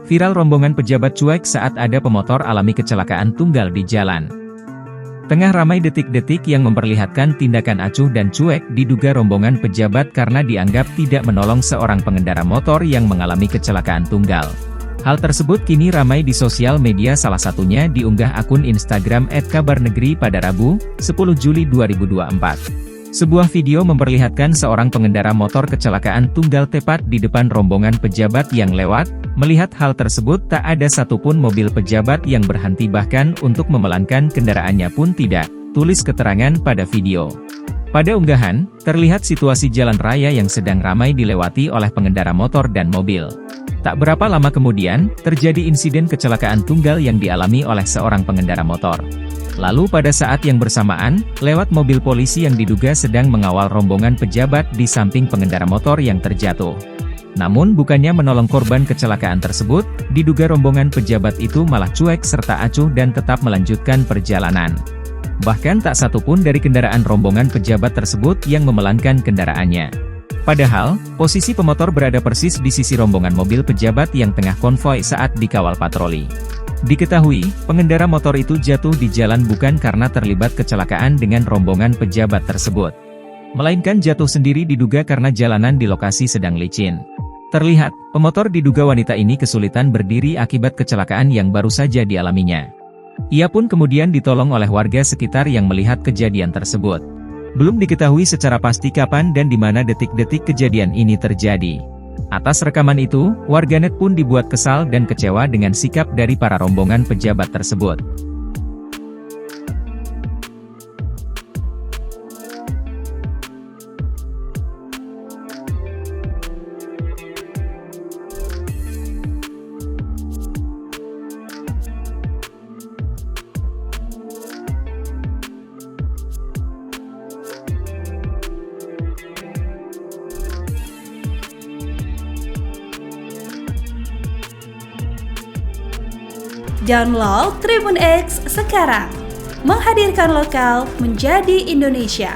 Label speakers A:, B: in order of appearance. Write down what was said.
A: Viral rombongan pejabat cuek saat ada pemotor alami kecelakaan tunggal di jalan. Tengah ramai detik-detik yang memperlihatkan tindakan acuh dan cuek diduga rombongan pejabat karena dianggap tidak menolong seorang pengendara motor yang mengalami kecelakaan tunggal. Hal tersebut kini ramai di sosial media, salah satunya diunggah akun Instagram @kabarnegri pada Rabu, 10 Juli 2024. Sebuah video memperlihatkan seorang pengendara motor kecelakaan tunggal tepat di depan rombongan pejabat yang lewat. Melihat hal tersebut, tak ada satupun mobil pejabat yang berhenti, bahkan untuk memelankan kendaraannya pun tidak, tulis keterangan pada video. Pada unggahan, terlihat situasi jalan raya yang sedang ramai dilewati oleh pengendara motor dan mobil. Tak berapa lama kemudian, terjadi insiden kecelakaan tunggal yang dialami oleh seorang pengendara motor. Lalu pada saat yang bersamaan, lewat mobil polisi yang diduga sedang mengawal rombongan pejabat di samping pengendara motor yang terjatuh. Namun bukannya menolong korban kecelakaan tersebut, diduga rombongan pejabat itu malah cuek serta acuh dan tetap melanjutkan perjalanan. Bahkan tak satupun dari kendaraan rombongan pejabat tersebut yang memelankan kendaraannya. Padahal, posisi pemotor berada persis di sisi rombongan mobil pejabat yang tengah konvoi saat dikawal patroli. Diketahui, pengendara motor itu jatuh di jalan bukan karena terlibat kecelakaan dengan rombongan pejabat tersebut, melainkan jatuh sendiri diduga karena jalanan di lokasi sedang licin. Terlihat, pemotor diduga wanita ini kesulitan berdiri akibat kecelakaan yang baru saja dialaminya. Ia pun kemudian ditolong oleh warga sekitar yang melihat kejadian tersebut. Belum diketahui secara pasti kapan dan di mana detik-detik kejadian ini terjadi. Atas rekaman itu, warganet pun dibuat kesal dan kecewa dengan sikap dari para rombongan pejabat tersebut.
B: Download Tribun X sekarang, menghadirkan lokal menjadi Indonesia.